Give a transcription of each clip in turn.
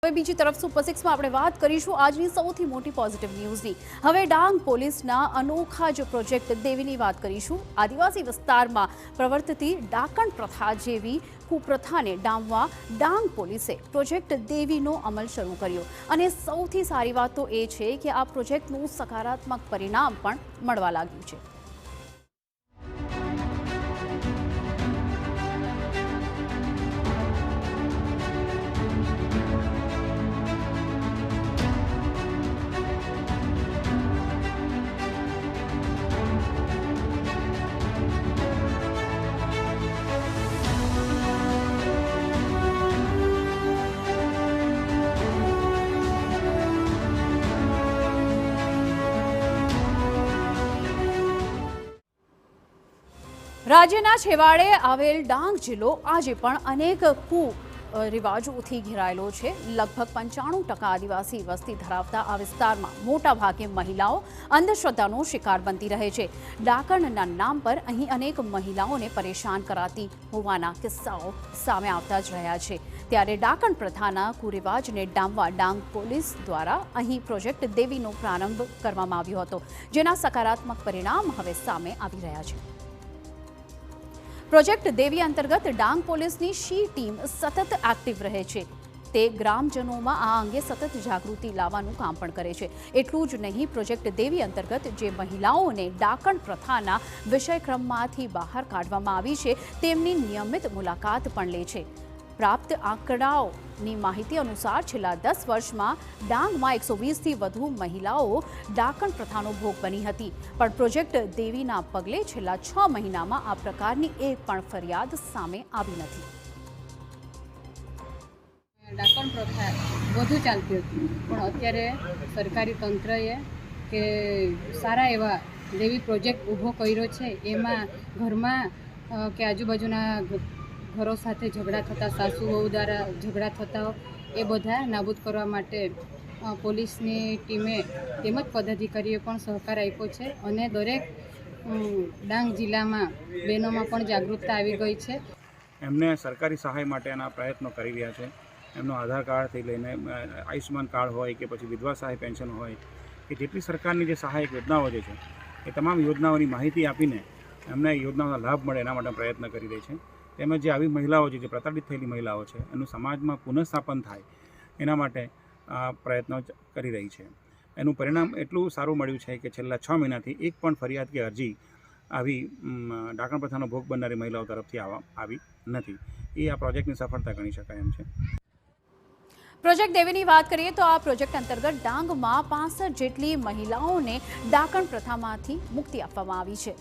હવે બીજી તરફ સુપર 6 માં આપણે વાત કરીશું આજની સૌથી મોટી પોઝિટિવ ન્યૂઝની। હવે ડાંગ પોલીસના અનોખા જ પ્રોજેક્ટ દેવીની વાત કરીશું। આદિવાસી વિસ્તારમાં પ્રવર્તતી ડાકણ પ્રથા જેવી કુપ્રથાને ડામવા ડાંગ પોલીસે પ્રોજેક્ટ દેવીનો અમલ શરૂ કર્યો અને સૌથી સારી વાત તો એ છે કે આ પ્રોજેક્ટનું સકારાત્મક પરિણામ પણ મળવા લાગ્યું છે। રાજ્યના છેવાડે આવેલ ડાંગ જિલ્લો આજે પણ અનેક કુરિવાજોથી ઘેરાયેલો છે। લગભગ 95% આદિવાસી વસ્તી ધરાવતા આ વિસ્તારમાં મોટાભાગે મહિલાઓ અંધશ્રદ્ધાનો શિકાર બનતી રહે છે। ડાકણના નામ પર અહીં અનેક મહિલાઓને પરેશાન કરાતી હોવાના કિસ્સાઓ સામે આવતા જ રહ્યા છે। ત્યારે ડાકણ પ્રથાના કુરિવાજને ડામવા ડાંગ પોલીસ દ્વારા અહીં પ્રોજેક્ટ દેવીનો પ્રારંભ કરવામાં આવ્યો હતો, જેના સકારાત્મક પરિણામ હવે સામે આવી રહ્યા છે। પ્રોજેક્ટ દેવી અંતર્ગત ડાંગ પોલીસની શી ટીમ સતત એક્ટિવ રહે છે। તે ગ્રામજનોમાં આ અંગે સતત જાગૃતિ લાવવાનું કામ પણ કરે છે। એટલું જ નહીં, પ્રોજેક્ટ દેવી અંતર્ગત જે મહિલાઓને ડાકણ પ્રથાના વિષયક્રમમાંથી બહાર કાઢવામાં આવી છે તેમની નિયમિત મુલાકાત પણ લે છે। પ્રાપ્ત આંકડાઓની માહિતી અનુસાર છેલ્લા 10 વર્ષમાં ડાંગમાં 120થી વધુ મહિલાઓ ડાકણ પ્રથાનો ભોગ બની હતી, પણ પ્રોજેક્ટ દેવીના પગલે છેલ્લા 6 મહિનામાં આ પ્રકારની એક પણ ફરિયાદ સામે આવી નથી। ડાકણ પ્રથા વધુ ચાલતી હતી, પણ અત્યારે સરકારી તંત્રએ કે સારા એવા દેવી પ્રોજેક્ટ ઊભો કર્યો છે। એમાં ઘરમાં કે આજુબાજુના ઘરો સાથે ઝઘડા થતા, સાસુ વહુ દ્વારા ઝઘડા થતા એ બધા નાબૂદ કરવા માટે પોલીસની ટીમે તેમજ પદાધિકારીએ પણ સહકાર આપ્યો છે અને દરેક ડાંગ જિલ્લામાં બહેનોમાં પણ જાગૃતતા આવી ગઈ છે। એમને સરકારી સહાય માટેના પ્રયત્નો કરી રહ્યા છે। એમનો આધાર કાર્ડથી લઈને આયુષ્યમાન કાર્ડ હોય કે પછી વિધવા સહાય પેન્શન હોય કે જેટલી સરકારની જે સહાયક યોજનાઓ જે છે એ તમામ યોજનાઓની માહિતી આપીને એમને યોજનાઓનો લાભ મળે એના માટે પ્રયત્ન કરી રહી છે। તેમજ જે આવી મહિલાઓ છે, જે પ્રતાડિત થયેલી મહિલાઓ છે, એનું સમાજમાં પુનઃસ્થાપન થાય એના માટે પ્રયત્નો કરી રહી છે। એનું પરિણામ એટલું સારું મળ્યું છે કે છેલ્લા 6 મહિનાથી એક પણ ફરિયાદ કે અરજી આવી ડાકણ પ્રથાનો ભોગ બનનારી મહિલાઓ તરફથી આવી નથી। એ આ પ્રોજેક્ટની સફળતા ગણી શકાય એમ છે। પ્રોજેક્ટ દેવીની વાત કરીએ તો આ પ્રોજેક્ટ અંતર્ગત ડાંગમાં 65 જેટલી મહિલાઓને ડાકણ પ્રથામાંથી મુક્તિ આપવામાં આવી છે।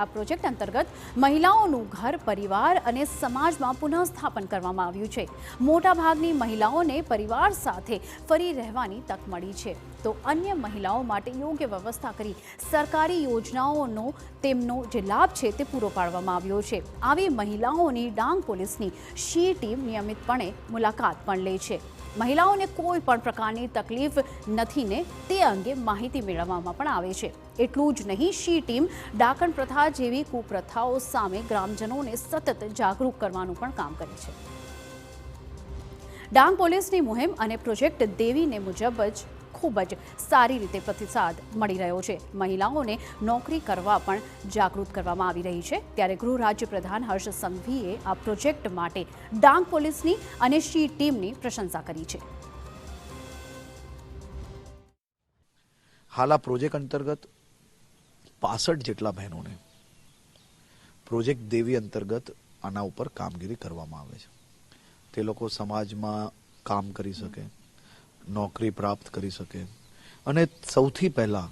આ પ્રોજેક્ટ અંતર્ગત મહિલાઓનું ઘર, પરિવાર અને સમાજમાં પુનઃસ્થાપન કરવામાં આવ્યું છે। મોટાભાગની મહિલાઓને પરિવાર સાથે ફરી રહેવાની તક મળી છે, તો અન્ય મહિલાઓ માટે યોગ્ય વ્યવસ્થા કરી સરકારી યોજનાઓનો તેમનો જે લાભ છે તે પૂરો પાડવામાં આવ્યો છે। આવી મહિલાઓની ડાંગ પોલીસની શી ટીમ નિયમિતપણે મુલાકાત પણ લે છે। મહિલાઓને કોઈ પણ પ્રકારની તકલીફ નથી ને તે અંગે માહિતી મેળવવામાં પણ આવે છે। એટલું જ નહીં, શી ટીમ ડાકણ પ્રથા જેવી કુપ્રથાઓ સામે ગ્રામજનોને સતત જાગૃત કરવાનું પણ કામ કરે છે। ડાંગ પોલીસની મુહિમ અને પ્રોજેક્ટ દેવીને મુજબ જ ખૂબ જ સારી રીતે પ્રતિસાદ મળી રહ્યો છે। મહિલાઓને નોકરી કરવા પણ જાગૃત કરવામાં આવી રહી છે। ત્યારે ગૃહ રાજ્ય પ્રધાન હર્ષ સંઘવીએ આ પ્રોજેક્ટ માટે ડાંગ પોલીસની અને શી ટીમની પ્રશંસા કરી છે। હાલ આ પ્રોજેક્ટ અંતર્ગત 65 જેટલા બહેનોને પ્રોજેક્ટ દેવી અંતર્ગત આના ઉપર કામગીરી કરવામાં આવે છે। તે લોકો સમાજમાં કામ કરી શકે, નોકરી પ્રાપ્ત કરી શકે અને સૌથી પહેલા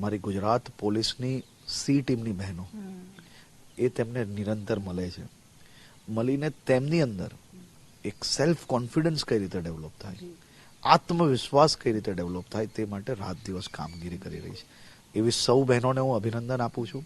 મારી ગુજરાત પોલીસની સી ટીમની બહેનો એ તેમને નિરંતર મળે છે। મળીને તેમની અંદર એક સેલ્ફ કોન્ફિડન્સ કઈ રીતે ડેવલપ થાય, આત્મવિશ્વાસ કઈ રીતે ડેવલપ થાય તે માટે રાત દિવસ કામગીરી કરી રહી છે। એવી સૌ બહેનોને હું અભિનંદન આપું છું।